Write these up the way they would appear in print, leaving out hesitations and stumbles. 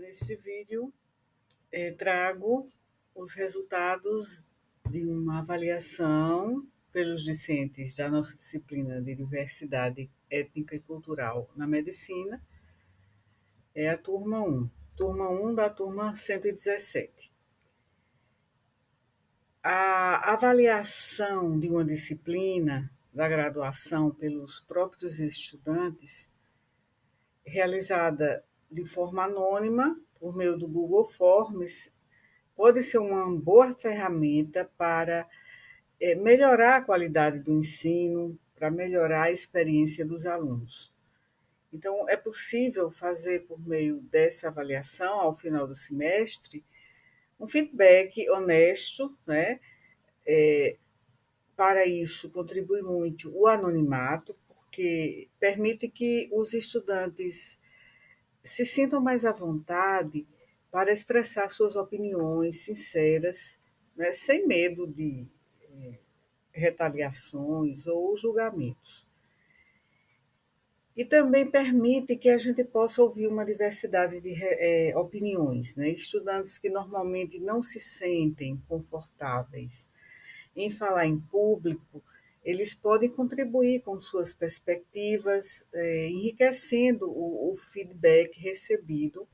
Neste vídeo, trago os resultados de uma avaliação pelos discentes da nossa disciplina de Diversidade Étnica e Cultural na Medicina. É a turma 1 da turma 117. A avaliação de uma disciplina da graduação pelos próprios estudantes, realizada de forma anônima, por meio do Google Forms, pode ser uma boa ferramenta para melhorar a qualidade do ensino, para melhorar a experiência dos alunos. Então, é possível fazer, por meio dessa avaliação, ao final do semestre, um feedback honesto, né? Para isso, contribui muito o anonimato, porque permite que os estudantes se sintam mais à vontade para expressar suas opiniões sinceras, né, sem medo de retaliações ou julgamentos. E também permite que a gente possa ouvir uma diversidade de opiniões, né? Estudantes que normalmente não se sentem confortáveis em falar em público, eles podem contribuir com suas perspectivas, enriquecendo o feedback recebido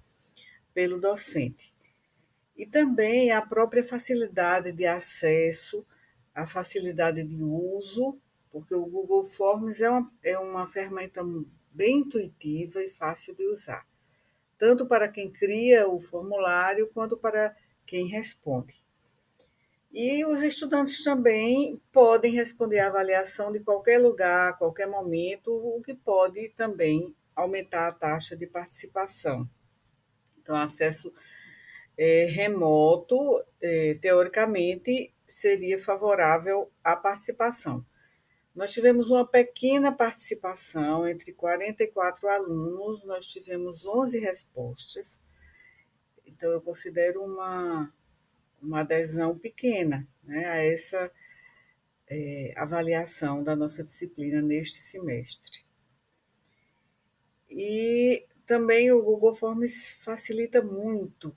pelo docente. E também a própria facilidade de acesso, a facilidade de uso, porque o Google Forms é uma ferramenta bem intuitiva e fácil de usar, tanto para quem cria o formulário quanto para quem responde. E os estudantes também podem responder à avaliação de qualquer lugar, a qualquer momento, o que pode também aumentar a taxa de participação. Então, acesso remoto, teoricamente, seria favorável à participação. Nós tivemos uma pequena participação, entre 44 alunos, nós tivemos 11 respostas, então eu considero uma adesão pequena, né, a essa avaliação da nossa disciplina neste semestre. E também o Google Forms facilita muito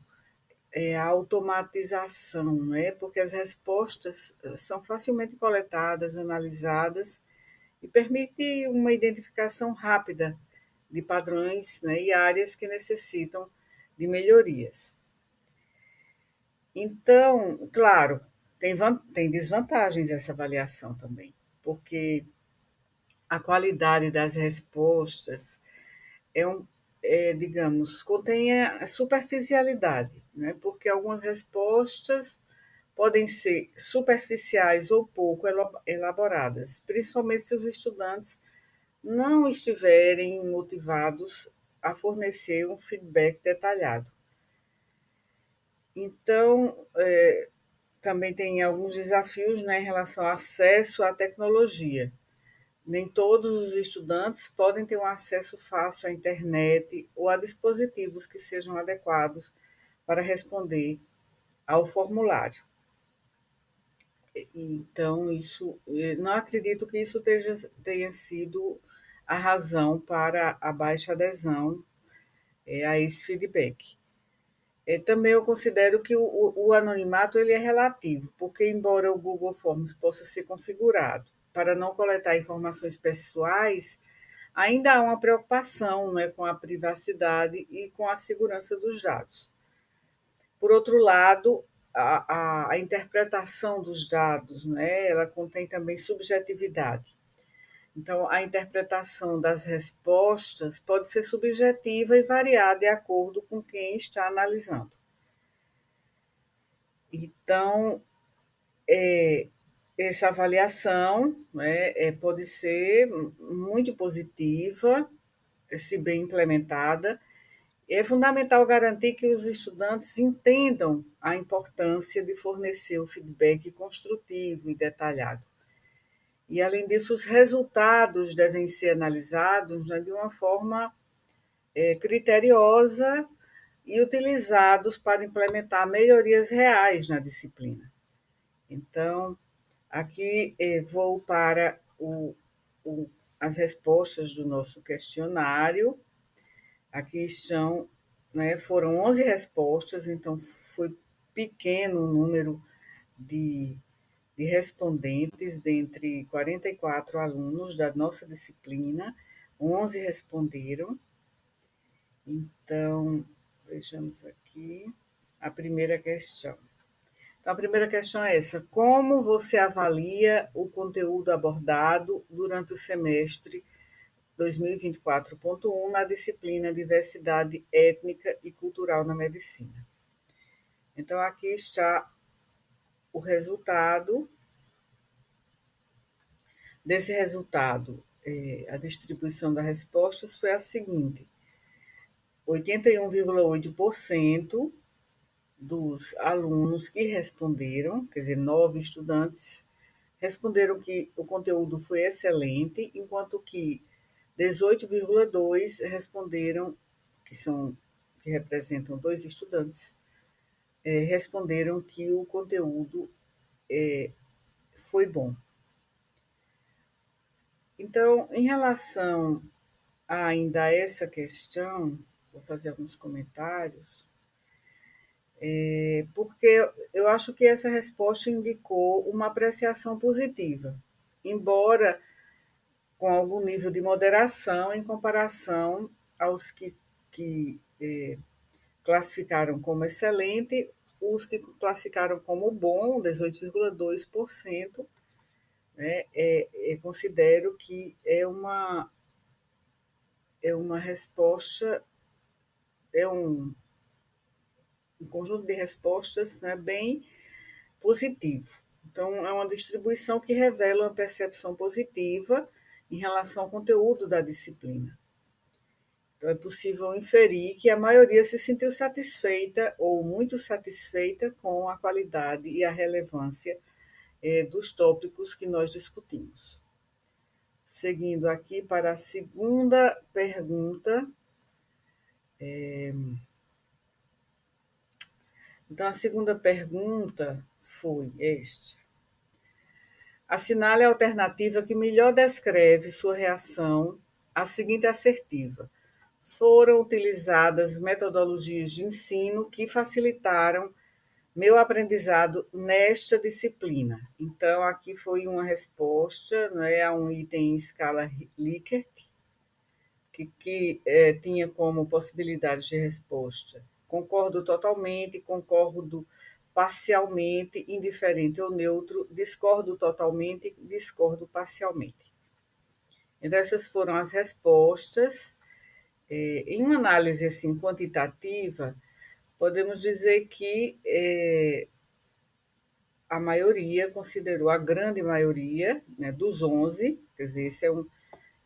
a automatização, né? Porque as respostas são facilmente coletadas, analisadas e permite uma identificação rápida de padrões, né, e áreas que necessitam de melhorias. Então, claro, tem desvantagens essa avaliação também, porque a qualidade das respostas digamos, contém a superficialidade, né? Porque algumas respostas podem ser superficiais ou pouco elaboradas, principalmente se os estudantes não estiverem motivados a fornecer um feedback detalhado. Então, também tem alguns desafios, né, em relação ao acesso à tecnologia. Nem todos os estudantes podem ter um acesso fácil à internet ou a dispositivos que sejam adequados para responder ao formulário. Então, não acredito que isso tenha sido a razão para a baixa adesão a esse feedback. Também eu considero que o anonimato ele é relativo, porque embora o Google Forms possa ser configurado para não coletar informações pessoais, ainda há uma preocupação, né, com a privacidade e com a segurança dos dados. Por outro lado, a interpretação dos dados, né, ela contém também subjetividade. Então, a interpretação das respostas pode ser subjetiva e variar de acordo com quem está analisando. Então, essa avaliação, né, pode ser muito positiva, se bem implementada. É fundamental garantir que os estudantes entendam a importância de fornecer o feedback construtivo e detalhado. E, além disso, os resultados devem ser analisados, né, de uma forma criteriosa e utilizados para implementar melhorias reais na disciplina. Então, aqui vou para as respostas do nosso questionário. Aqui estão né, foram 11 respostas, então foi pequeno o número de, de respondentes, dentre 44 alunos da nossa disciplina, 11 responderam. Então, vejamos aqui a primeira questão. Então, a primeira questão é essa: como você avalia o conteúdo abordado durante o semestre 2024.1 na disciplina Diversidade Étnica e Cultural na Medicina? Então, aqui está o resultado. Desse resultado, a distribuição das respostas foi a seguinte: 81,8% dos alunos que responderam, quer dizer, 9 estudantes, responderam que o conteúdo foi excelente, enquanto que 18,2% responderam, que representam 2 estudantes, responderam que o conteúdo foi bom. Então, em relação ainda a essa questão, vou fazer alguns comentários, porque eu acho que essa resposta indicou uma apreciação positiva, embora com algum nível de moderação em comparação aos que classificaram como excelente, os que classificaram como bom, 18,2%, né, considero que é uma resposta, é um conjunto de respostas, né, bem positivo. Então, é uma distribuição que revela uma percepção positiva em relação ao conteúdo da disciplina. Então, é possível inferir que a maioria se sentiu satisfeita ou muito satisfeita com a qualidade e a relevância dos tópicos que nós discutimos. Seguindo aqui para a segunda pergunta. Então, a segunda pergunta foi esta: assinale a alternativa que melhor descreve sua reação à seguinte assertiva: foram utilizadas metodologias de ensino que facilitaram meu aprendizado nesta disciplina. Então, aqui foi uma resposta, né, a um item em escala Likert, que tinha como possibilidades de resposta: concordo totalmente, concordo parcialmente, indiferente ou neutro, discordo totalmente, discordo parcialmente. Então, essas foram as respostas. Em uma análise assim, quantitativa, podemos dizer que a maioria considerou, a grande maioria, né, dos 11, quer dizer, esse é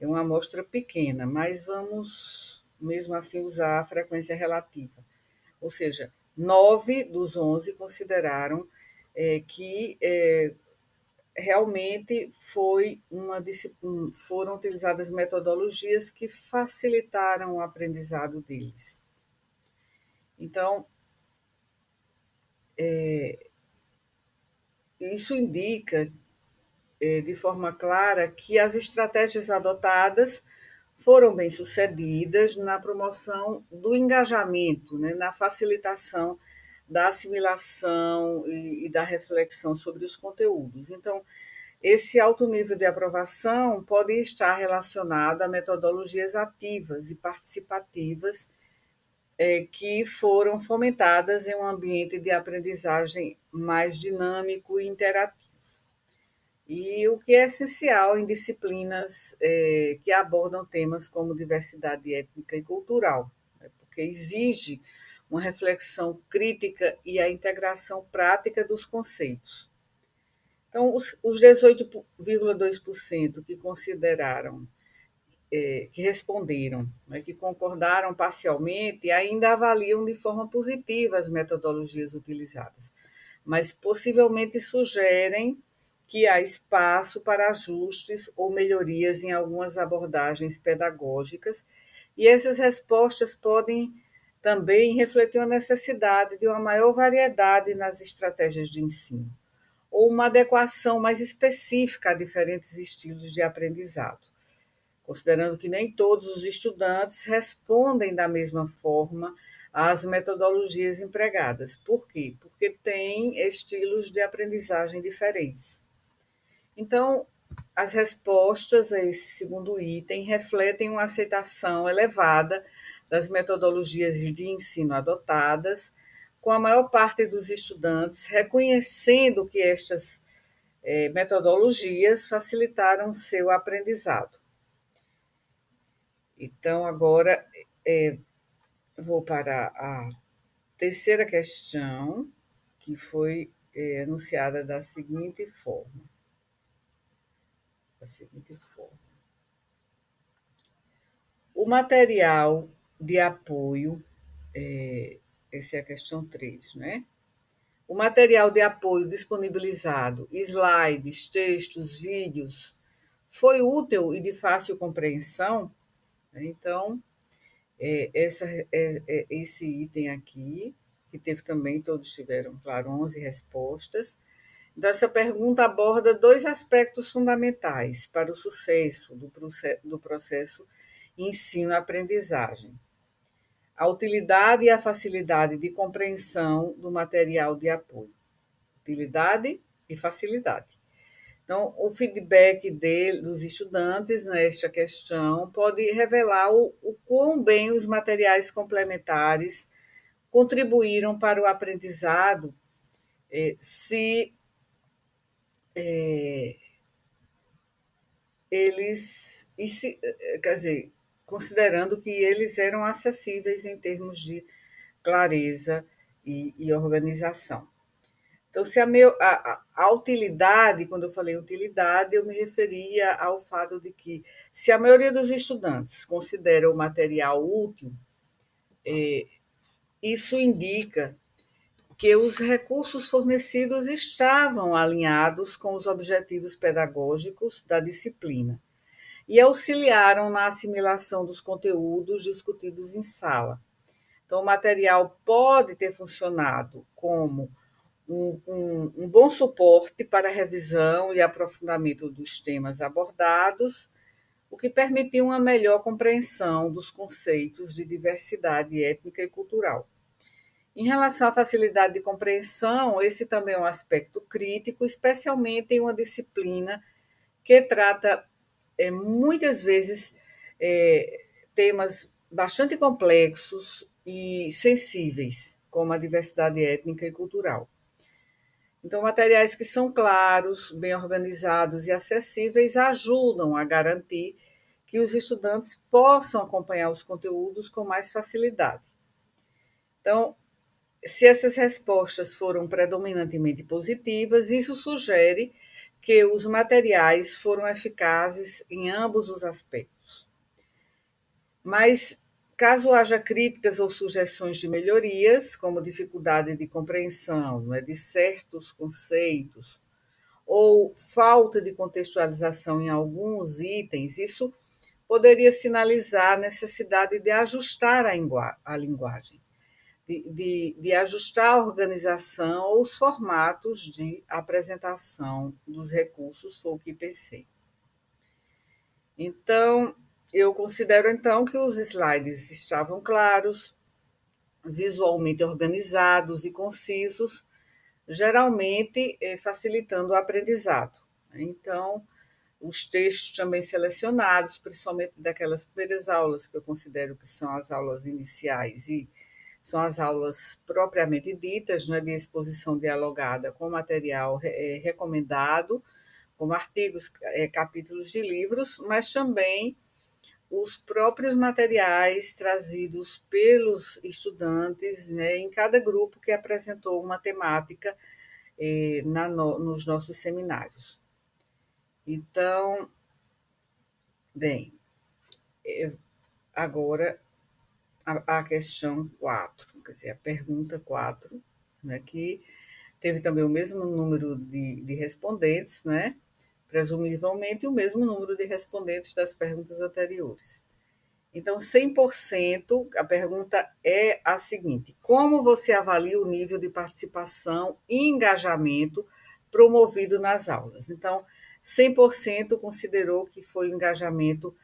uma amostra pequena, mas vamos mesmo assim usar a frequência relativa. Ou seja, 9 dos 11 consideraram que realmente foram utilizadas metodologias que facilitaram o aprendizado deles. Então, isso indica de forma clara que as estratégias adotadas foram bem-sucedidas na promoção do engajamento, né, na facilitação da assimilação e da reflexão sobre os conteúdos. Então, esse alto nível de aprovação pode estar relacionado a metodologias ativas e participativas que foram fomentadas em um ambiente de aprendizagem mais dinâmico e interativo. E o que é essencial em disciplinas que abordam temas como diversidade étnica e cultural, né, porque exige uma reflexão crítica e a integração prática dos conceitos. Então, os 18,2% que consideraram, que responderam, né, que concordaram parcialmente, ainda avaliam de forma positiva as metodologias utilizadas, mas possivelmente sugerem que há espaço para ajustes ou melhorias em algumas abordagens pedagógicas, e essas respostas podem também refletir a necessidade de uma maior variedade nas estratégias de ensino, ou uma adequação mais específica a diferentes estilos de aprendizado, considerando que nem todos os estudantes respondem da mesma forma às metodologias empregadas. Por quê? Porque tem estilos de aprendizagem diferentes. Então, as respostas a esse segundo item refletem uma aceitação elevada das metodologias de ensino adotadas, com a maior parte dos estudantes reconhecendo que estas metodologias facilitaram seu aprendizado. Então, agora vou para a terceira questão, que foi anunciada da seguinte forma. O material de apoio, essa é a questão 3, né? O material de apoio disponibilizado, slides, textos, vídeos, foi útil e de fácil compreensão? Então, esse item aqui, que teve também, todos tiveram, claro, 11 respostas. Então, essa pergunta aborda dois aspectos fundamentais para o sucesso do processo ensino-aprendizagem: a utilidade e a facilidade de compreensão do material de apoio. Utilidade e facilidade. Então, o feedback dos estudantes nesta questão pode revelar o quão bem os materiais complementares contribuíram para o aprendizado, se eles, quer dizer, considerando que eles eram acessíveis em termos de clareza e organização. Então, se a utilidade, quando eu falei utilidade, eu me referia ao fato de que, se a maioria dos estudantes considera o material útil, isso indica que os recursos fornecidos estavam alinhados com os objetivos pedagógicos da disciplina e auxiliaram na assimilação dos conteúdos discutidos em sala. Então, o material pode ter funcionado como um bom suporte para a revisão e aprofundamento dos temas abordados, o que permitiu uma melhor compreensão dos conceitos de diversidade étnica e cultural. Em relação à facilidade de compreensão, esse também é um aspecto crítico, especialmente em uma disciplina que trata muitas vezes temas bastante complexos e sensíveis, como a diversidade étnica e cultural. Então, materiais que são claros, bem organizados e acessíveis ajudam a garantir que os estudantes possam acompanhar os conteúdos com mais facilidade. Então, se essas respostas foram predominantemente positivas, isso sugere que os materiais foram eficazes em ambos os aspectos. Mas, caso haja críticas ou sugestões de melhorias, como dificuldade de compreensão de certos conceitos, ou falta de contextualização em alguns itens, isso poderia sinalizar a necessidade de ajustar a linguagem, de ajustar a organização ou os formatos de apresentação dos recursos, foi o que pensei. Então, eu considero então que os slides estavam claros, visualmente organizados e concisos, geralmente facilitando o aprendizado. Então, os textos também selecionados, principalmente daquelas primeiras aulas, que eu considero que são as aulas iniciais e são as aulas propriamente ditas, né, de exposição dialogada com material recomendado, como artigos, capítulos de livros, mas também os próprios materiais trazidos pelos estudantes, né, em cada grupo que apresentou uma temática nos nossos seminários. Então, bem, agora a questão 4, quer dizer, a pergunta 4, né, que teve também o mesmo número de respondentes, né, presumivelmente o mesmo número de respondentes das perguntas anteriores. Então, 100%, a pergunta é a seguinte: como você avalia o nível de participação e engajamento promovido nas aulas? Então, 100% considerou que foi um engajamento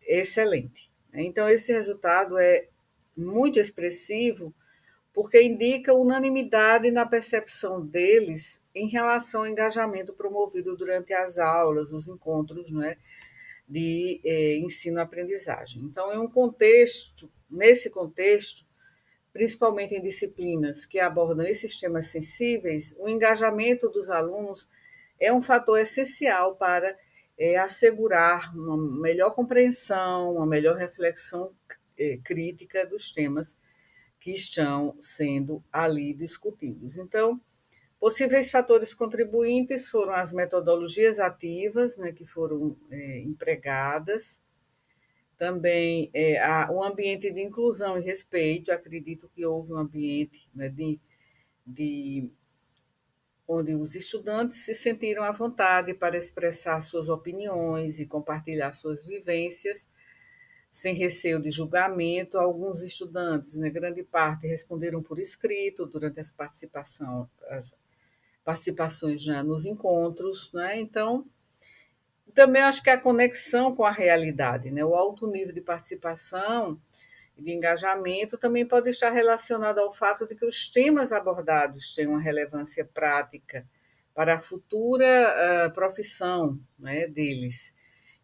excelente. Então, esse resultado é muito expressivo, porque indica unanimidade na percepção deles em relação ao engajamento promovido durante as aulas, os encontros, né, de ensino-aprendizagem. Então, nesse contexto, principalmente em disciplinas que abordam esses temas sensíveis, o engajamento dos alunos é um fator essencial para assegurar uma melhor compreensão, uma melhor reflexão crítica dos temas que estão sendo ali discutidos. Então, possíveis fatores contribuintes foram as metodologias ativas, né, que foram empregadas, também um ambiente de inclusão e respeito. Acredito que houve um ambiente, né, de onde os estudantes se sentiram à vontade para expressar suas opiniões e compartilhar suas vivências, sem receio de julgamento. Alguns estudantes, né, grande parte, responderam por escrito durante as participações já nos encontros, né? Então, também acho que a conexão com a realidade, né? O alto nível de participação e de engajamento também pode estar relacionado ao fato de que os temas abordados têm uma relevância prática para a futura profissão, né, deles.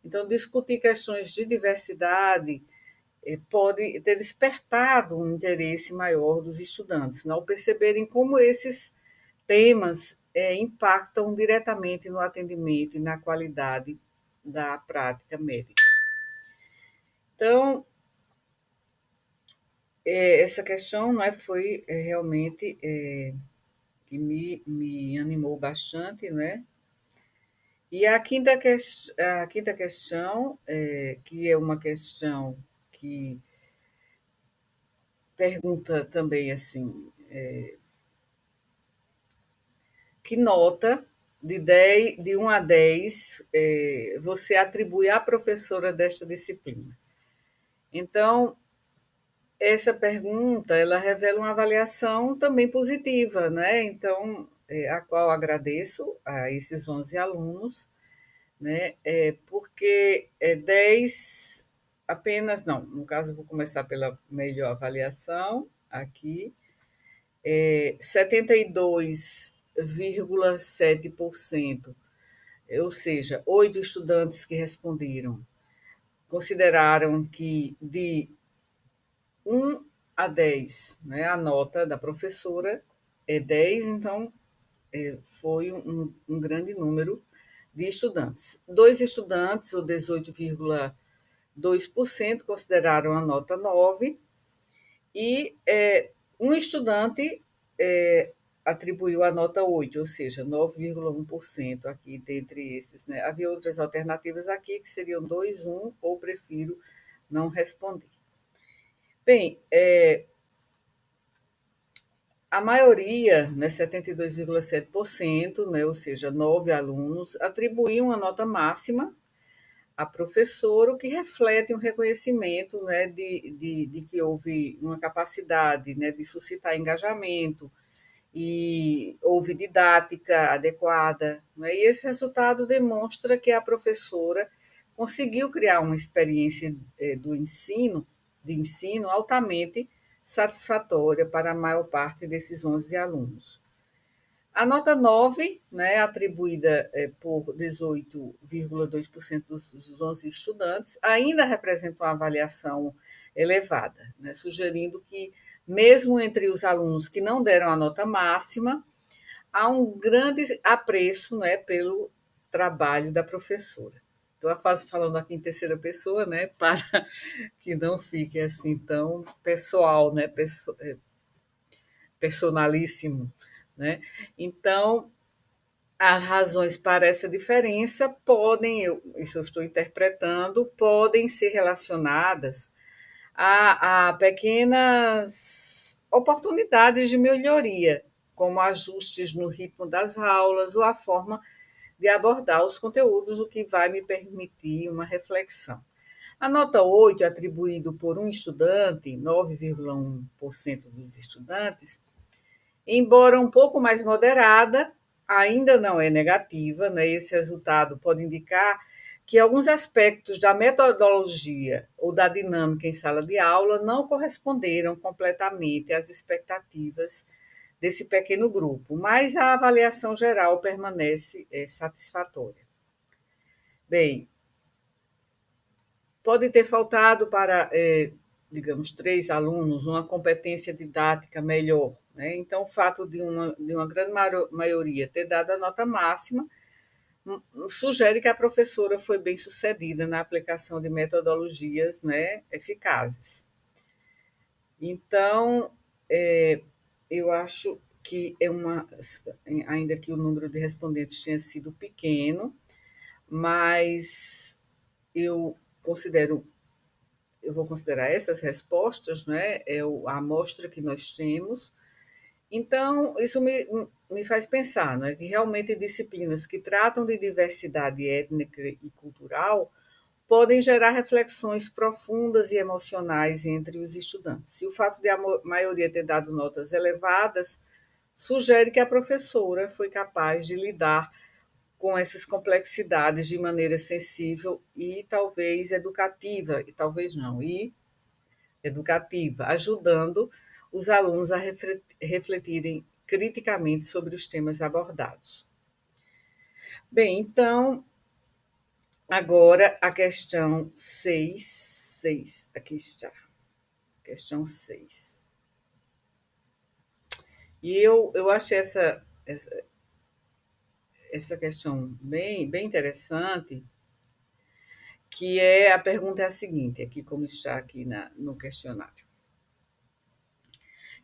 Então, discutir questões de diversidade pode ter despertado um interesse maior dos estudantes, né, ao perceberem como esses temas impactam diretamente no atendimento e na qualidade da prática médica. Então, essa questão, né, foi realmente que me animou bastante, né? E a quinta questão, que é uma questão que pergunta também assim, que nota de 1 a 10 você atribui à professora desta disciplina? Então, essa pergunta, ela revela uma avaliação também positiva, né? Então, a qual agradeço a esses 11 alunos, né? Porque 10 apenas, não, no caso eu vou começar pela melhor avaliação aqui, 72,7%, ou seja, 8 estudantes que responderam consideraram que de 1 a 10, né, a nota da professora é 10, então foi um grande número de estudantes. Dois estudantes, ou 18,2%, consideraram a nota 9, e um estudante atribuiu a nota 8, ou seja, 9,1% aqui dentre esses, né? Havia outras alternativas aqui, que seriam 2, 1, ou prefiro não responder. Bem, a maioria, né, 72,7%, né, ou seja, 9 alunos, atribuíam a nota máxima a professor, o que reflete um reconhecimento, né, de que houve uma capacidade, né, de suscitar engajamento e houve didática adequada, né, e esse resultado demonstra que a professora conseguiu criar uma experiência de ensino altamente satisfatória para a maior parte desses 11 alunos. A nota 9, né, atribuída por 18,2% dos 11 estudantes, ainda representa uma avaliação elevada, né, sugerindo que, mesmo entre os alunos que não deram a nota máxima, há um grande apreço, né, pelo trabalho da professora. Estou falando aqui em terceira pessoa, né, para que não fique assim tão pessoal, né, personalíssimo, né? Então, as razões para essa diferença isso eu estou interpretando, podem ser relacionadas a pequenas oportunidades de melhoria, como ajustes no ritmo das aulas ou a forma de abordar os conteúdos, o que vai me permitir uma reflexão. A nota 8, atribuído por um estudante, 9,1% dos estudantes, embora um pouco mais moderada, ainda não é negativa, né? Esse resultado pode indicar que alguns aspectos da metodologia ou da dinâmica em sala de aula não corresponderam completamente às expectativas desse pequeno grupo, mas a avaliação geral permanece satisfatória. Bem, pode ter faltado para, digamos, 3 alunos uma competência didática melhor, né? Então, o fato de uma grande maioria ter dado a nota máxima sugere que a professora foi bem sucedida na aplicação de metodologias, né, eficazes. Então, eu acho que ainda que o número de respondentes tenha sido pequeno, mas eu considero, eu vou considerar essas respostas, né, a amostra que nós temos. Então, isso me faz pensar, né, que realmente disciplinas que tratam de diversidade étnica e cultural podem gerar reflexões profundas e emocionais entre os estudantes. E o fato de a maioria ter dado notas elevadas sugere que a professora foi capaz de lidar com essas complexidades de maneira sensível e talvez educativa, e talvez não, e educativa, ajudando os alunos a refletirem criticamente sobre os temas abordados. Bem, então, agora a questão 6, aqui está, questão 6. E eu achei essa questão bem interessante, que a pergunta é a seguinte, aqui como está aqui no questionário.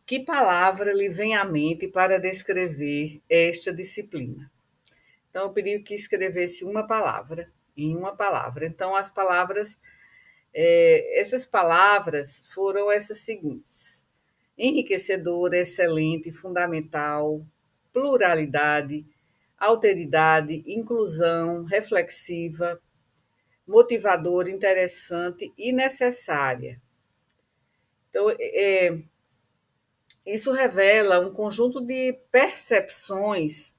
Que palavra lhe vem à mente para descrever esta disciplina? Então, eu pedi que escrevesse uma palavra, em uma palavra. Então, essas palavras foram essas seguintes: enriquecedora, excelente, fundamental, pluralidade, alteridade, inclusão, reflexiva, motivadora, interessante e necessária. Então, isso revela um conjunto de percepções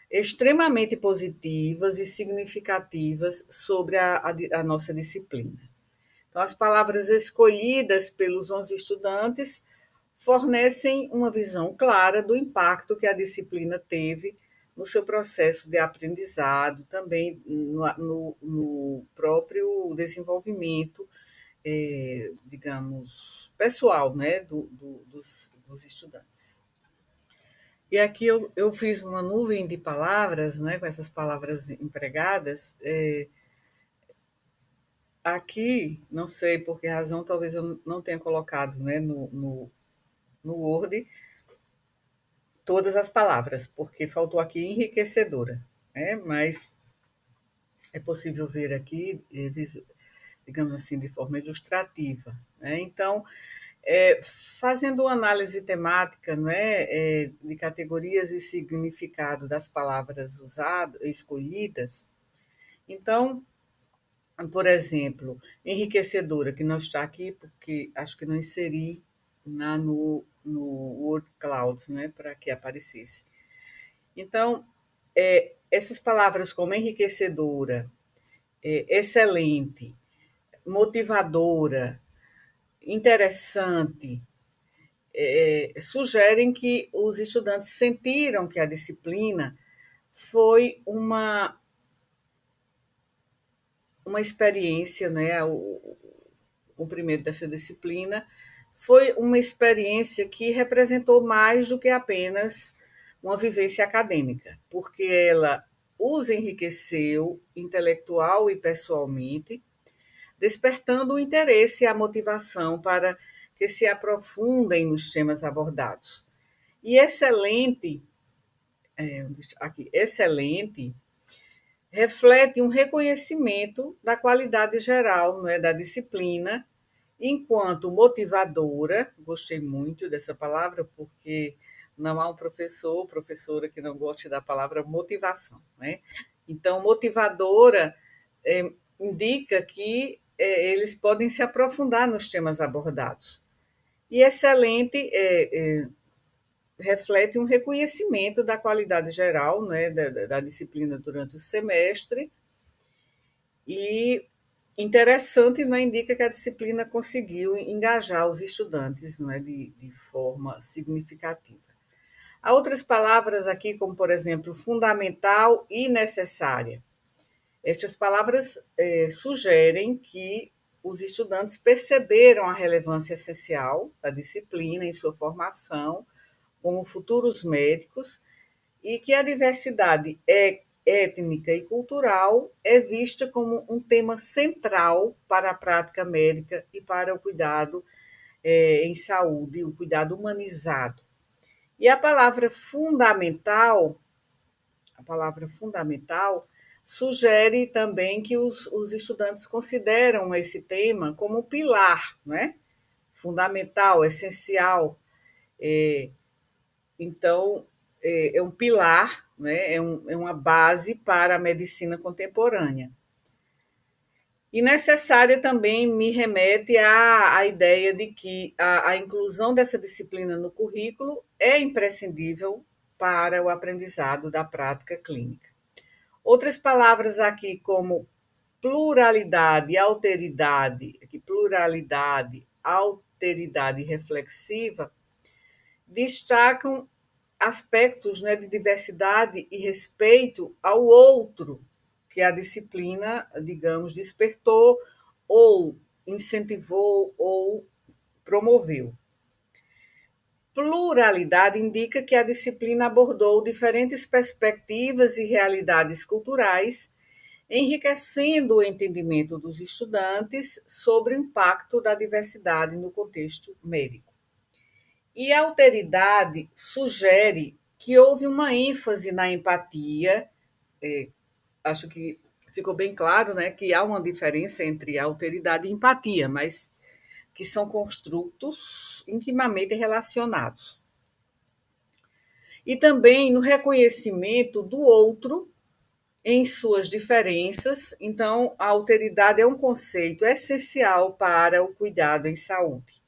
extremamente positivas e significativas sobre a nossa disciplina. Então, as palavras escolhidas pelos 11 estudantes fornecem uma visão clara do impacto que a disciplina teve no seu processo de aprendizado, também no próprio desenvolvimento, digamos, pessoal, né, dos estudantes. E aqui eu fiz uma nuvem de palavras, né, com essas palavras empregadas. Aqui, não sei por que razão, talvez eu não tenha colocado, né, no Word todas as palavras, porque faltou aqui enriquecedora, né? Mas é possível ver aqui, digamos assim, de forma ilustrativa, né? Então, fazendo uma análise temática, não é, de categorias e significado das palavras usadas, escolhidas, então, por exemplo, enriquecedora, que não está aqui porque acho que não inseri no Word Clouds, né, para que aparecesse. Então, essas palavras como enriquecedora, excelente, motivadora, interessante, sugerem que os estudantes sentiram que a disciplina foi uma experiência, né? O cumprimento dessa disciplina foi uma experiência que representou mais do que apenas uma vivência acadêmica, porque ela os enriqueceu intelectual e pessoalmente, despertando o interesse e a motivação para que se aprofundem nos temas abordados. E excelente reflete um reconhecimento da qualidade geral, não é, da disciplina, enquanto motivadora. Gostei muito dessa palavra, porque não há um professor ou professora que não goste da palavra motivação, né? Então, motivadora indica que eles podem se aprofundar nos temas abordados. E excelente reflete um reconhecimento da qualidade geral, né, da disciplina durante o semestre, E interessante, não é, indica que a disciplina conseguiu engajar os estudantes, não é, de forma significativa. Há outras palavras aqui, como, por exemplo, fundamental e necessária. Estas palavras sugerem que os estudantes perceberam a relevância essencial da disciplina em sua formação como futuros médicos e que a diversidade étnica e cultural é vista como um tema central para a prática médica e para o cuidado em saúde, o cuidado humanizado. E a palavra fundamental sugere também que os estudantes consideram esse tema como um pilar, não é? Fundamental, essencial. É, então, é um pilar, né? É uma base para a medicina contemporânea. E necessária também me remete à ideia de que a inclusão dessa disciplina no currículo é imprescindível para o aprendizado da prática clínica. Outras palavras aqui, como pluralidade, reflexiva, destacam aspectos, né, de diversidade e respeito ao outro que a disciplina, digamos, despertou ou incentivou ou promoveu. Pluralidade indica que a disciplina abordou diferentes perspectivas e realidades culturais, enriquecendo o entendimento dos estudantes sobre o impacto da diversidade no contexto médico. E a alteridade sugere que houve uma ênfase na empatia. Acho que ficou bem claro, né, que há uma diferença entre alteridade e empatia, mas que são construtos intimamente relacionados. E também no reconhecimento do outro em suas diferenças. Então, a alteridade é um conceito essencial para o cuidado em saúde.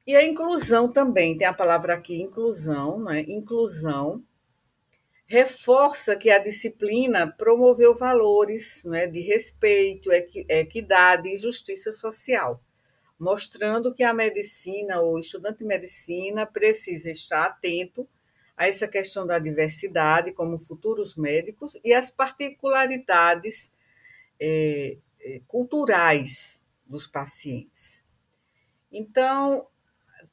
E a inclusão também, tem a palavra aqui, inclusão, né? Inclusão reforça que a disciplina promoveu valores, né, de respeito, equidade e justiça social, mostrando que a medicina, o estudante de medicina, precisa estar atento a essa questão da diversidade como futuros médicos e as particularidades culturais dos pacientes. Então,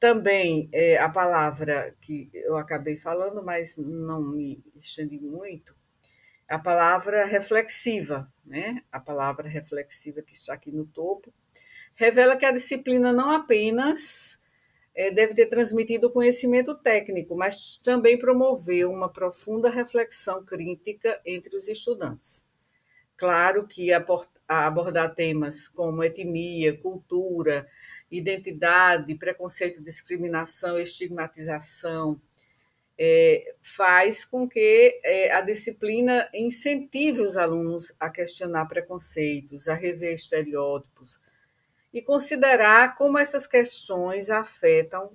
também a palavra que eu acabei falando, mas não me estendi muito, a palavra reflexiva, né? A palavra reflexiva que está aqui no topo, revela que a disciplina não apenas deve ter transmitido conhecimento técnico, mas também promoveu uma profunda reflexão crítica entre os estudantes. Claro que abordar temas como etnia, cultura, identidade, preconceito, discriminação, estigmatização, faz com que a disciplina incentive os alunos a questionar preconceitos, a rever estereótipos e considerar como essas questões afetam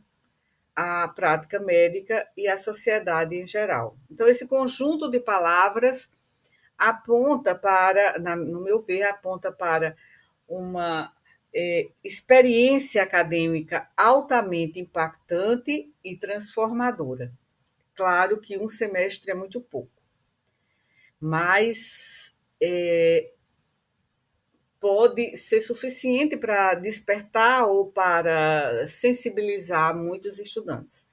a prática médica e a sociedade em geral. Então, esse conjunto de palavras aponta para, no meu ver, aponta para uma experiência acadêmica altamente impactante e transformadora. Claro que um semestre é muito pouco, mas pode ser suficiente para despertar ou para sensibilizar muitos estudantes.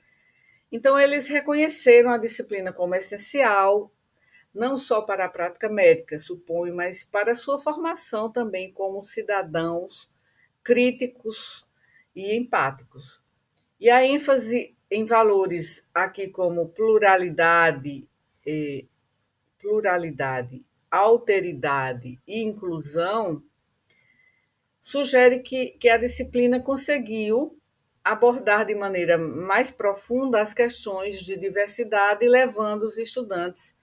Então, eles reconheceram a disciplina como essencial, não só para a prática médica, suponho, mas para a sua formação também como cidadãos críticos e empáticos. E a ênfase em valores aqui como pluralidade, alteridade e inclusão sugere que a disciplina conseguiu abordar de maneira mais profunda as questões de diversidade, levando os estudantes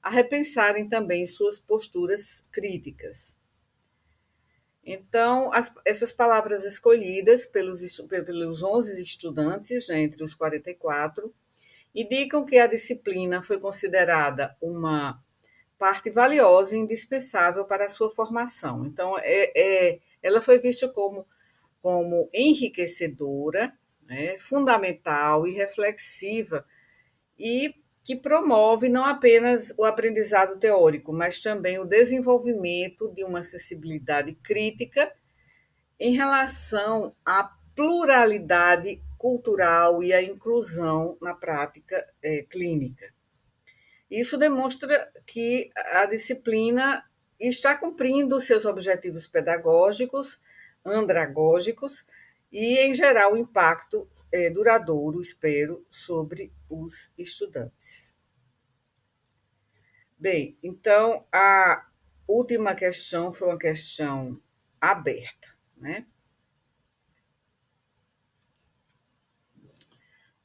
a repensarem também suas posturas críticas. Então, essas palavras escolhidas pelos 11 estudantes, né, entre os 44, indicam que a disciplina foi considerada uma parte valiosa e indispensável para a sua formação. Então, ela foi vista como enriquecedora, né, fundamental e reflexiva, e que promove não apenas o aprendizado teórico, mas também o desenvolvimento de uma sensibilidade crítica em relação à pluralidade cultural e à inclusão na prática clínica. Isso demonstra que a disciplina está cumprindo seus objetivos pedagógicos, andragógicos e, em geral, o impacto duradouro, espero, sobre os estudantes. Bem, então a última questão foi uma questão aberta, né?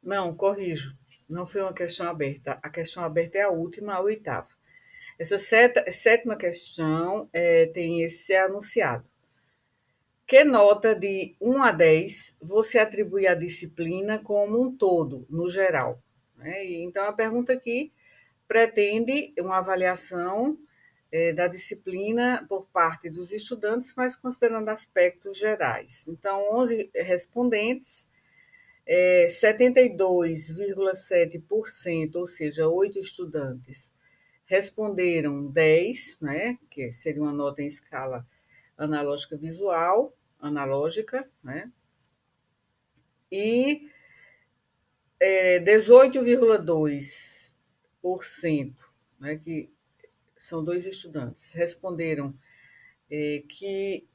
Não, corrijo, não foi uma questão aberta. A questão aberta é a última, a oitava. Essa sétima questão tem esse anunciado. Que nota de 1 a 10 você atribui à disciplina como um todo, no geral? Né? Então, a pergunta aqui pretende uma avaliação da disciplina por parte dos estudantes, mas considerando aspectos gerais. Então, 11 respondentes, 72,7%, ou seja, 8 estudantes, responderam 10, né, que seria uma nota em escala analógica visual, analógica, né, e 18,2%, né, que são 2 estudantes, responderam que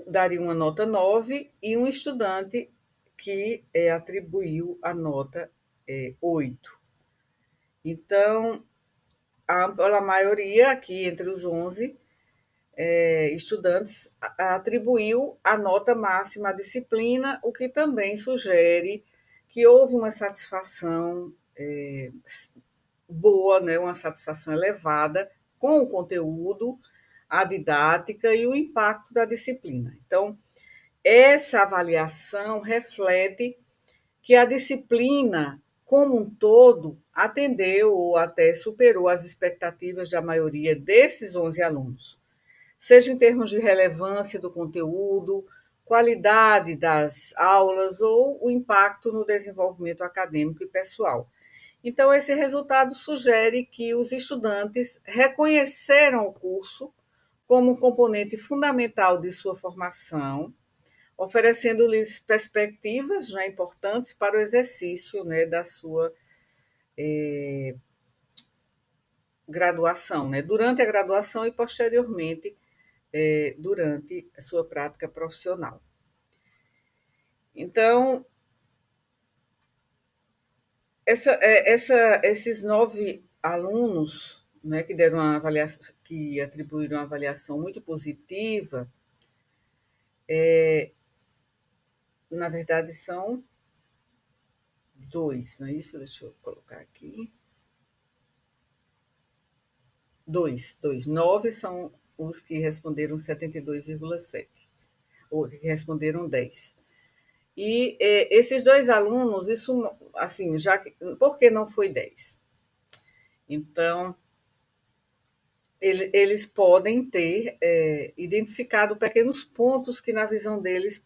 daria uma nota 9 e um estudante que atribuiu a nota 8. Então, a ampla maioria, aqui entre os 11 estudantes, atribuiu a nota máxima à disciplina, o que também sugere que houve uma satisfação boa, né, uma satisfação elevada com o conteúdo, a didática e o impacto da disciplina. Então, essa avaliação reflete que a disciplina, como um todo, atendeu ou até superou as expectativas da maioria desses 11 alunos, seja em termos de relevância do conteúdo, qualidade das aulas ou o impacto no desenvolvimento acadêmico e pessoal. Então, esse resultado sugere que os estudantes reconheceram o curso como um componente fundamental de sua formação, oferecendo-lhes perspectivas, né, importantes para o exercício, né, da sua graduação, né, durante a graduação e posteriormente durante a sua prática profissional. Então, esses 9 alunos, né, que deram uma avaliação, que atribuíram uma avaliação muito positiva, na verdade são 2, não é isso? Deixa eu colocar aqui. 2. 9 são os que responderam 72,7, ou que responderam 10. E esses 2 alunos, isso, assim, já que, por que não foi 10? Então, eles podem ter identificado pequenos pontos que, na visão deles,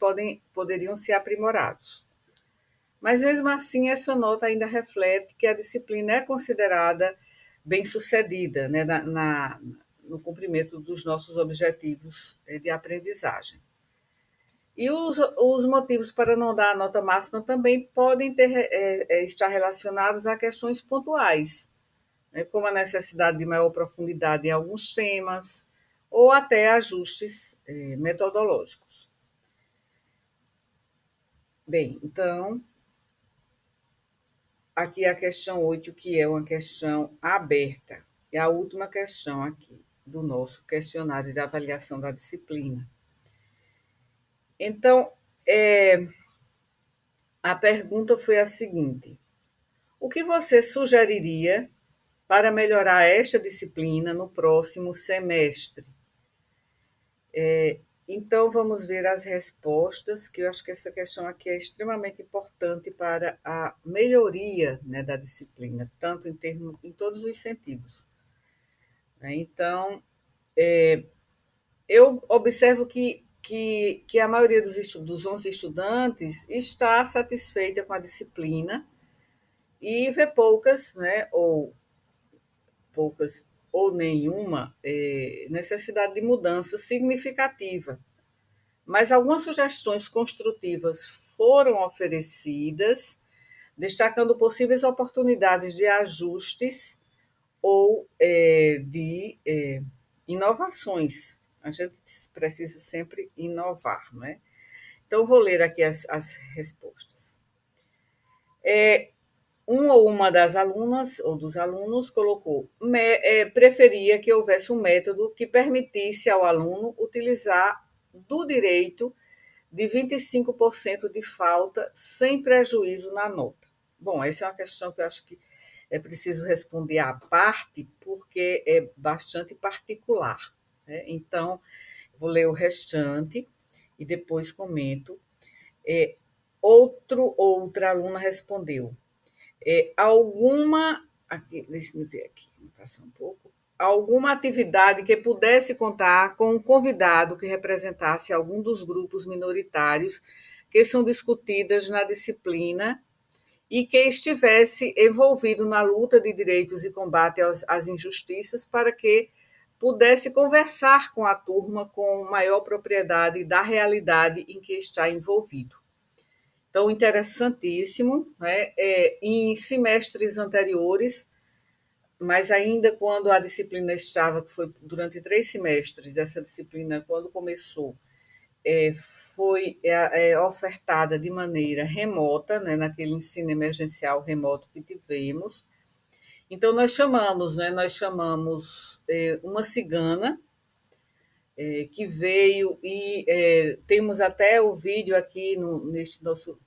poderiam ser aprimorados. Mas, mesmo assim, essa nota ainda reflete que a disciplina é considerada bem-sucedida, né, no cumprimento dos nossos objetivos de aprendizagem. E os motivos para não dar a nota máxima também podem estar relacionados a questões pontuais, né, como a necessidade de maior profundidade em alguns temas, ou até ajustes metodológicos. Bem, então, aqui a questão 8, que é uma questão aberta. É a última questão aqui do nosso questionário de avaliação da disciplina. Então, a pergunta foi a seguinte: o que você sugeriria para melhorar esta disciplina no próximo semestre? Então, vamos ver as respostas, que eu acho que essa questão aqui é extremamente importante para a melhoria, né, da disciplina, tanto em todos os sentidos. né? Então, eu observo que a maioria dos 11 estudantes está satisfeita com a disciplina e vê poucas ou nenhuma necessidade de mudança significativa. Mas algumas sugestões construtivas foram oferecidas, destacando possíveis oportunidades de ajustes ou de inovações. A gente precisa sempre inovar, não é? Então, vou ler aqui as respostas. Um ou uma das alunas ou dos alunos colocou preferia que houvesse um método que permitisse ao aluno utilizar do direito de 25% de falta sem prejuízo na nota. Bom, essa é uma questão que eu acho que é preciso responder à parte, porque é bastante particular, né? Então, vou ler o restante e depois comento. Outra aluna respondeu: alguma. Aqui, deixa eu ver aqui, vou passar um pouco. Alguma atividade que pudesse contar com um convidado que representasse algum dos grupos minoritários que são discutidas na disciplina e que estivesse envolvido na luta de direitos e combate às injustiças para que pudesse conversar com a turma com maior propriedade da realidade em que está envolvido. Então, interessantíssimo, né? Em semestres anteriores, mas ainda quando a disciplina estava, que foi durante 3 semestres, essa disciplina, quando começou, foi ofertada de maneira remota, né, naquele ensino emergencial remoto que tivemos. Então, nós chamamos uma cigana que veio e temos até o vídeo aqui neste nosso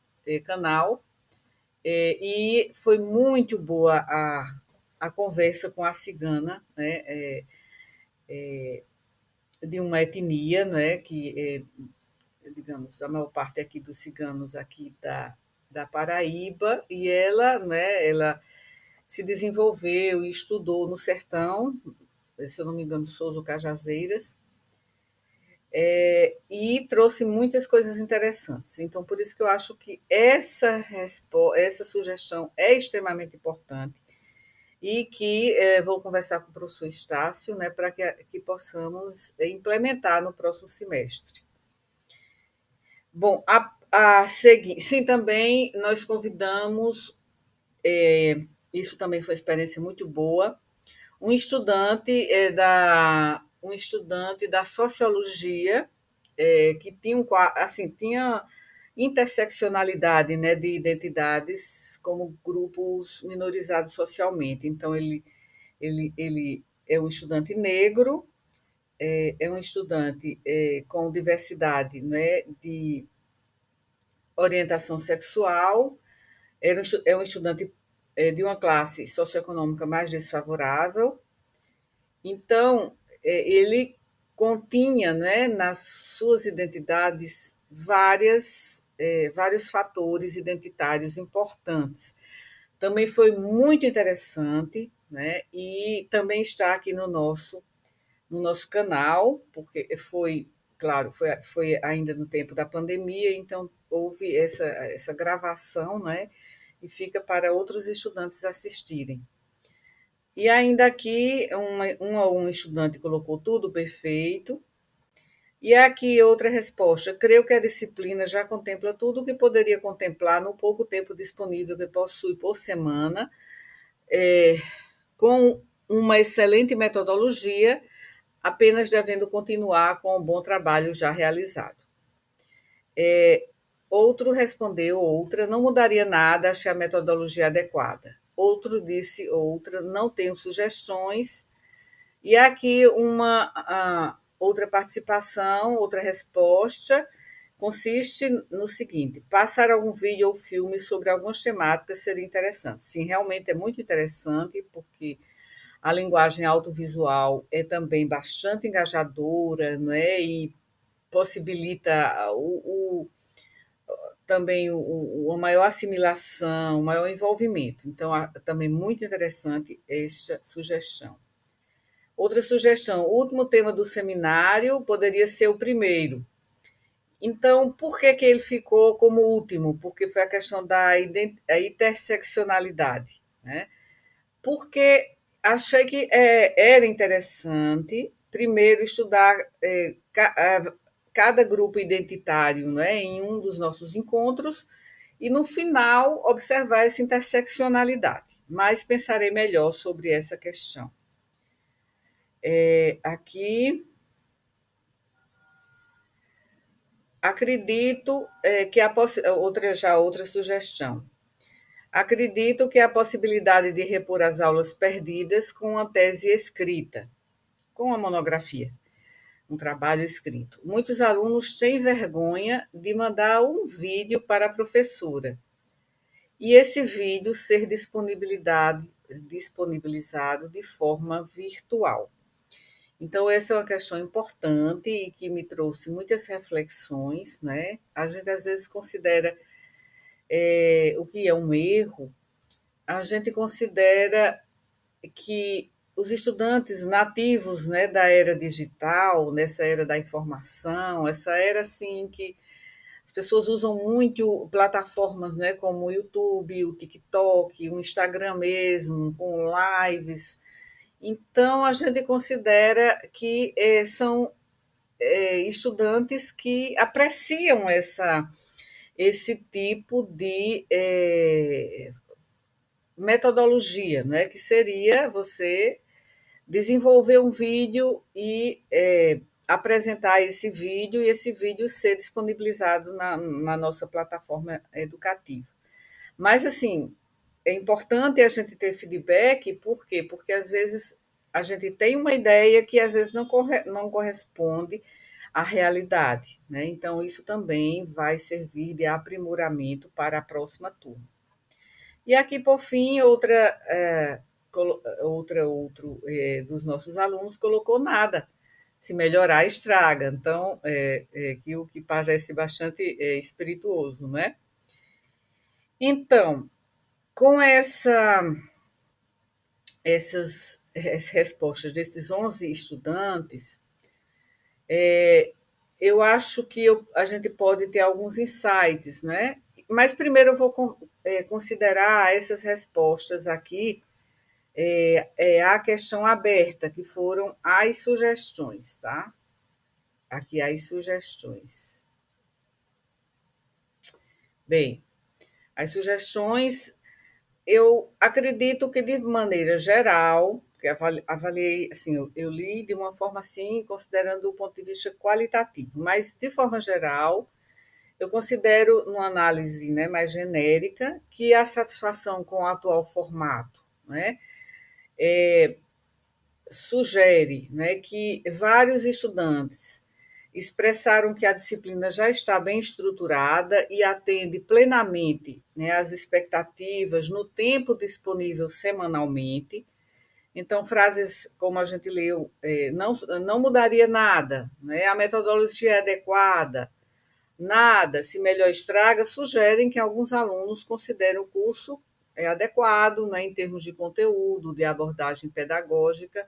canal, e foi muito boa a conversa com a cigana, né, de uma etnia, né, que digamos, a maior parte aqui dos ciganos aqui da Paraíba, e ela se desenvolveu e estudou no sertão, se eu não me engano, Souza Cajazeiras, e trouxe muitas coisas interessantes. Então, por isso que eu acho que essa sugestão é extremamente importante e que vou conversar com o professor Estácio, né, para que possamos implementar no próximo semestre. Bom, a seguir, sim, também nós convidamos, isso também foi uma experiência muito boa, um estudante da sociologia, que tinha tinha interseccionalidade, né, de identidades como grupos minorizados socialmente. Então, ele é um estudante negro, é um estudante com diversidade, né, de orientação sexual, é um estudante de uma classe socioeconômica mais desfavorável. Então, ele continha, né, nas suas identidades vários fatores identitários importantes. Também foi muito interessante, né, e também está aqui no nosso canal, porque claro, foi ainda no tempo da pandemia, então houve essa gravação, né, e fica para outros estudantes assistirem. E ainda aqui, um estudante colocou tudo perfeito. E aqui outra resposta. Creio que a disciplina já contempla tudo o que poderia contemplar no pouco tempo disponível que possui por semana, com uma excelente metodologia, apenas devendo continuar com o bom trabalho já realizado. Outra, não mudaria nada, achei a metodologia adequada. Outro disse outra, não tenho sugestões. E aqui outra participação, outra resposta, consiste no seguinte: passar algum vídeo ou filme sobre algumas temáticas seria interessante. Sim, realmente é muito interessante, porque a linguagem audiovisual é também bastante engajadora, né? E possibilita também a maior assimilação, o maior envolvimento. Então, também muito interessante esta sugestão. Outra sugestão: o último tema do seminário poderia ser o primeiro. Então, por que ele ficou como último? Porque foi a questão da interseccionalidade, né? Porque achei que era interessante, primeiro, estudar cada grupo identitário, né, em um dos nossos encontros, e no final observar essa interseccionalidade. Mas pensarei melhor sobre essa questão. Aqui, acredito que outra sugestão. Acredito que a possibilidade de repor as aulas perdidas com uma tese escrita, com uma monografia, um trabalho escrito. Muitos alunos têm vergonha de mandar um vídeo para a professora e esse vídeo ser disponibilizado de forma virtual. Então, essa é uma questão importante e que me trouxe muitas reflexões, né? A gente às vezes considera o que é um erro, a gente considera que os estudantes nativos, né, da era digital, nessa era da informação, essa era assim que as pessoas usam muito plataformas, né, como o YouTube, o TikTok, o Instagram mesmo, com lives. Então, a gente considera que são estudantes que apreciam esse tipo de metodologia, né, que seria você desenvolver um vídeo e apresentar esse vídeo e esse vídeo ser disponibilizado na nossa plataforma educativa. Mas, assim, é importante a gente ter feedback, por quê? Porque, às vezes, a gente tem uma ideia que, às vezes, não corresponde à realidade, né? Então, isso também vai servir de aprimoramento para a próxima turma. E aqui, por fim, outro dos nossos alunos colocou nada. Se melhorar, estraga. Então, o que parece bastante espirituoso, não é? Então, com essas respostas desses 11 estudantes, eu acho que a gente pode ter alguns insights, né? Mas primeiro eu vou considerar essas respostas aqui, a questão aberta, que foram as sugestões, tá? Aqui as sugestões. Bem, as sugestões, eu acredito que de maneira geral, que avaliei, assim, eu li de uma forma assim, considerando o ponto de vista qualitativo, mas de forma geral, eu considero, numa análise, né, mais genérica, que a satisfação com o atual formato, né, sugere, né, que vários estudantes expressaram que a disciplina já está bem estruturada e atende plenamente, né, às expectativas no tempo disponível semanalmente. Então, frases como a gente leu, não mudaria nada, né, a metodologia é adequada, nada, se melhor estraga, sugerem que alguns alunos consideram o curso adequado, né, em termos de conteúdo, de abordagem pedagógica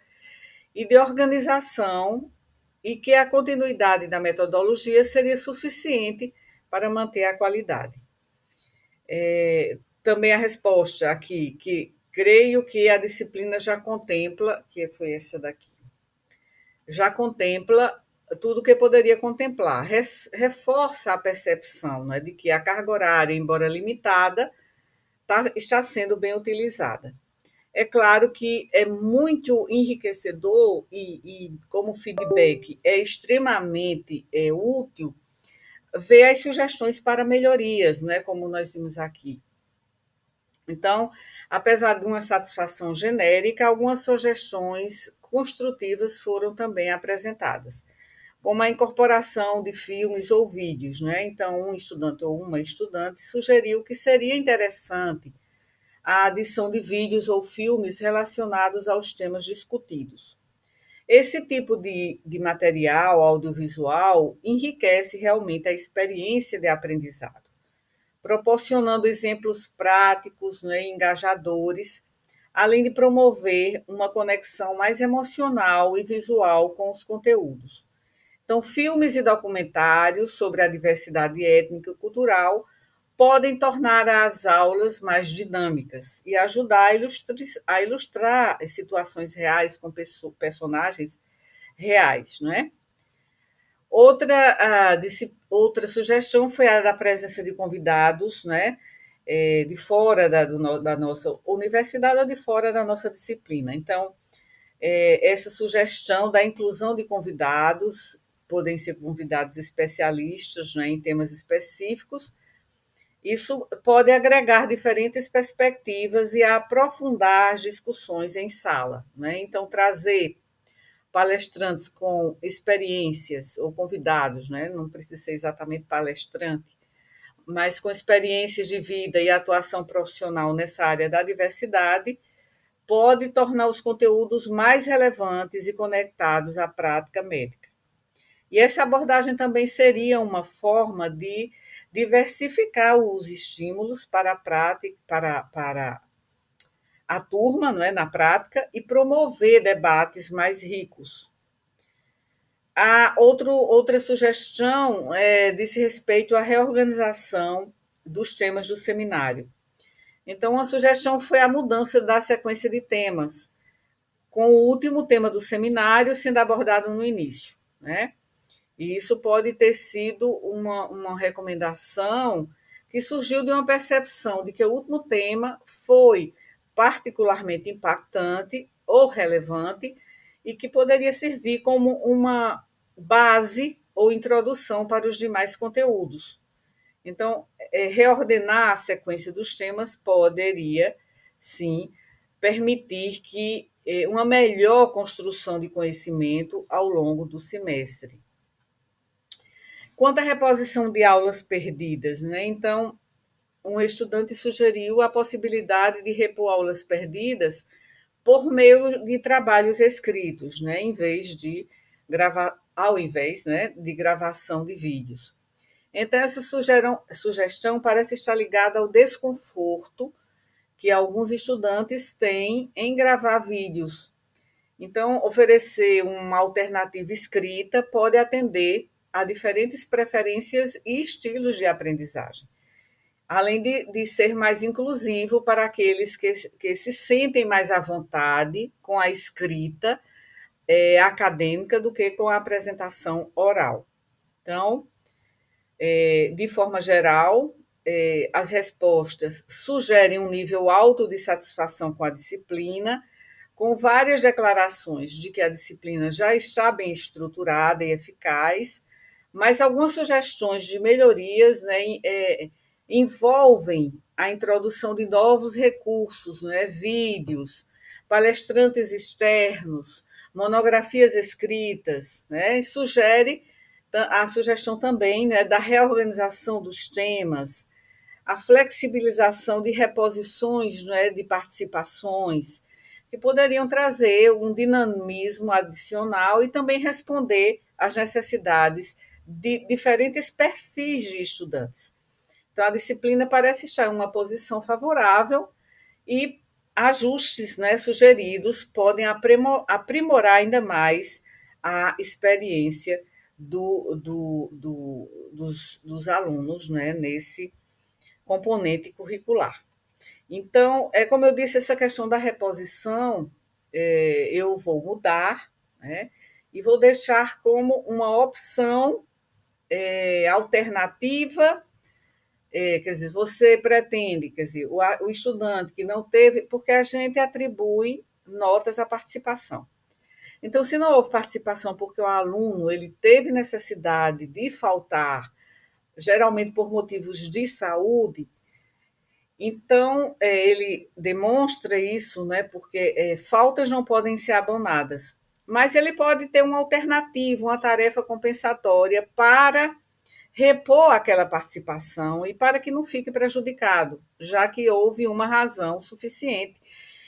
e de organização, e que a continuidade da metodologia seria suficiente para manter a qualidade. Também a resposta aqui, que creio que a disciplina já contempla, que foi essa daqui, já contempla tudo que poderia contemplar, reforça a percepção, né, de que a carga horária, embora limitada, está sendo bem utilizada. É claro que é muito enriquecedor e como feedback é extremamente útil ver as sugestões para melhorias, né, como nós vimos aqui. Então, apesar de uma satisfação genérica, algumas sugestões construtivas foram também apresentadas, como a incorporação de filmes ou vídeos, né? Então, um estudante ou uma estudante sugeriu que seria interessante a adição de vídeos ou filmes relacionados aos temas discutidos. Esse tipo de material audiovisual enriquece realmente a experiência de aprendizado, proporcionando exemplos práticos, né, engajadores, além de promover uma conexão mais emocional e visual com os conteúdos. Então, filmes e documentários sobre a diversidade étnica e cultural podem tornar as aulas mais dinâmicas e ajudar a ilustrar situações reais com personagens reais, não é? Outra sugestão foi a da presença de convidados, né, de fora da nossa universidade ou de fora da nossa disciplina. Então, essa sugestão da inclusão de convidados, podem ser convidados especialistas, né, em temas específicos, isso pode agregar diferentes perspectivas e aprofundar as discussões em sala, né? Então, trazer palestrantes com experiências, ou convidados, né? Não precisa ser exatamente palestrante, mas com experiências de vida e atuação profissional nessa área da diversidade, pode tornar os conteúdos mais relevantes e conectados à prática médica. E essa abordagem também seria uma forma de diversificar os estímulos para a prática, para a turma, não é, na prática, e promover debates mais ricos. Outra sugestão diz respeito à reorganização dos temas do seminário. Então, uma sugestão foi a mudança da sequência de temas, com o último tema do seminário sendo abordado no início, né? E isso pode ter sido uma recomendação que surgiu de uma percepção de que o último tema foi particularmente impactante ou relevante e que poderia servir como uma base ou introdução para os demais conteúdos. Então, reordenar a sequência dos temas poderia, sim, permitir que uma melhor construção de conhecimento ao longo do semestre. Quanto à reposição de aulas perdidas, né? Então, um estudante sugeriu a possibilidade de repor aulas perdidas por meio de trabalhos escritos, né? Ao invés, né, de gravação de vídeos. Então, essa sugestão parece estar ligada ao desconforto que alguns estudantes têm em gravar vídeos. Então, oferecer uma alternativa escrita pode atender a diferentes preferências e estilos de aprendizagem, além de ser mais inclusivo para aqueles que se sentem mais à vontade com a escrita acadêmica do que com a apresentação oral. Então, de forma geral, as respostas sugerem um nível alto de satisfação com a disciplina, com várias declarações de que a disciplina já está bem estruturada e eficaz, mas algumas sugestões de melhorias, né, envolvem a introdução de novos recursos, né, vídeos, palestrantes externos, monografias escritas, né, e sugere a sugestão também, né, da reorganização dos temas, a flexibilização de reposições, né, de participações, que poderiam trazer um dinamismo adicional e também responder às necessidades de diferentes perfis de estudantes. Então, a disciplina parece estar em uma posição favorável e ajustes, né, sugeridos podem aprimorar ainda mais a experiência dos alunos, né, nesse componente curricular. Então, como eu disse, essa questão da reposição eu vou mudar, né, e vou deixar como uma opção alternativa. Quer dizer, você pretende, quer dizer, o estudante que não teve, porque a gente atribui notas à participação. Então, se não houve participação porque o aluno ele teve necessidade de faltar, geralmente por motivos de saúde, então ele demonstra isso, né, porque faltas não podem ser abonadas, mas ele pode ter uma alternativa, uma tarefa compensatória para repor aquela participação e para que não fique prejudicado, já que houve uma razão suficiente.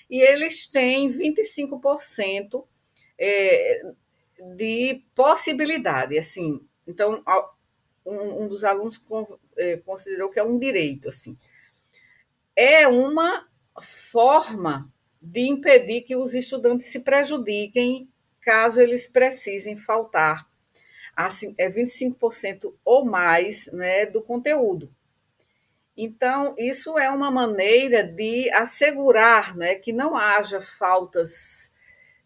E eles têm 25% de possibilidade, assim. Então, um dos alunos considerou que é um direito, assim. É uma forma de impedir que os estudantes se prejudiquem caso eles precisem faltar assim, 25% ou mais, né, do conteúdo. Então, isso é uma maneira de assegurar, né, que não haja faltas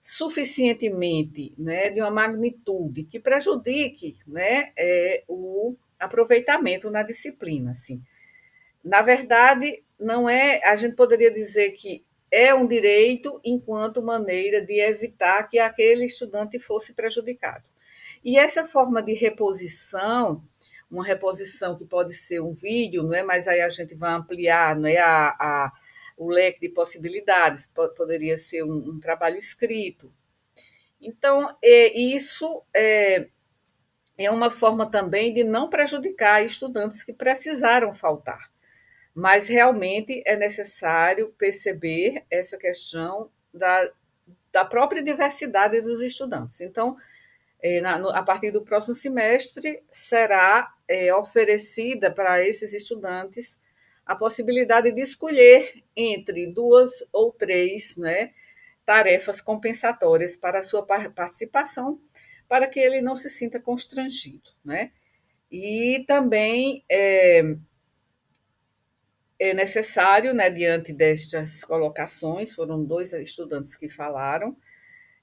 suficientemente, né, de uma magnitude que prejudique, né, o aproveitamento na disciplina. Assim. Na verdade, não é, a gente poderia dizer que é um direito enquanto maneira de evitar que aquele estudante fosse prejudicado. E essa forma de reposição, uma reposição que pode ser um vídeo, não é? Mas aí a gente vai ampliar, não é? O leque de possibilidades, poderia ser um trabalho escrito. Então, isso é uma forma também de não prejudicar estudantes que precisaram faltar. Mas realmente é necessário perceber essa questão da própria diversidade dos estudantes. Então, a partir do próximo semestre, será oferecida para esses estudantes a possibilidade de escolher entre duas ou três, né, tarefas compensatórias para a sua participação, para que ele não se sinta constrangido. Né? E também é necessário, né, diante destas colocações, foram dois estudantes que falaram,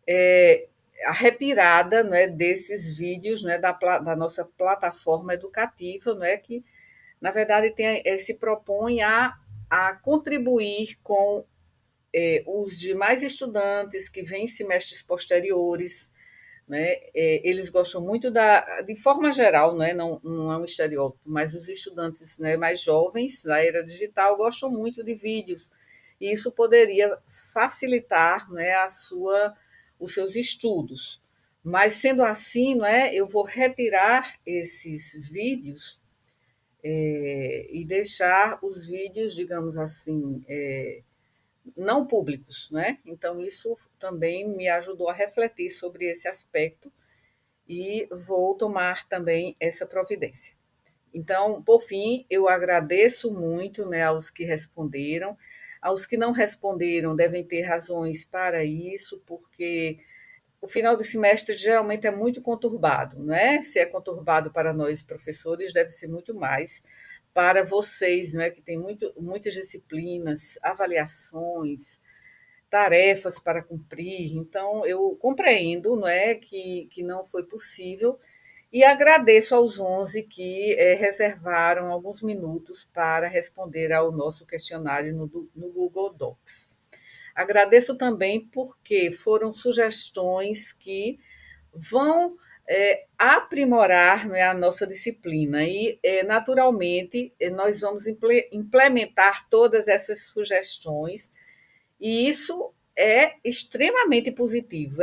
é, a retirada, né, desses vídeos, né, da nossa plataforma educativa, né, que, na verdade, se propõe a contribuir com os demais estudantes que vêm em semestres posteriores. Né? Eles gostam muito de forma geral, né? Não é um estereótipo, mas os estudantes, né, mais jovens da era digital gostam muito de vídeos, e isso poderia facilitar, né, os seus estudos. Mas sendo assim, não é, eu vou retirar esses vídeos e deixar os vídeos, digamos assim, não públicos, né? Então isso também me ajudou a refletir sobre esse aspecto e vou tomar também essa providência. Então, por fim, eu agradeço muito, né, aos que responderam. Aos que não responderam devem ter razões para isso, porque o final do semestre geralmente é muito conturbado, né? Se é conturbado para nós professores, deve ser muito mais para vocês, né, que tem muitas disciplinas, avaliações, tarefas para cumprir. Então, eu compreendo, não é, que não foi possível e agradeço aos 11 que reservaram alguns minutos para responder ao nosso questionário no Google Docs. Agradeço também porque foram sugestões que vão aprimorar, né, a nossa disciplina e, naturalmente, nós vamos implementar todas essas sugestões e isso é extremamente positivo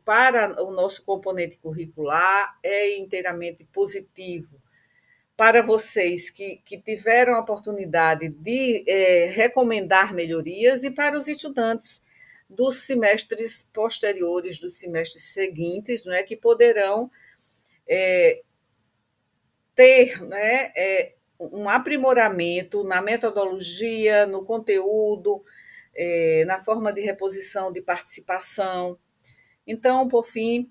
para o nosso componente curricular, é inteiramente positivo para vocês que tiveram a oportunidade de recomendar melhorias e para os estudantes dos semestres posteriores, dos semestres seguintes, não é, que poderão ter, né, um aprimoramento na metodologia, no conteúdo, na forma de reposição de participação. Então, por fim,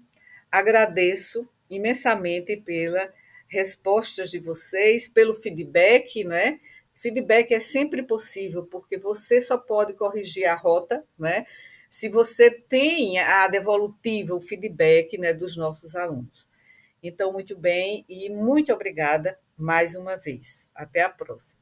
agradeço imensamente pelas respostas de vocês, pelo feedback, né? Feedback é sempre possível, porque você só pode corrigir a rota, né? Se você tem a devolutiva, o feedback, né, dos nossos alunos. Então, muito bem e muito obrigada mais uma vez. Até a próxima.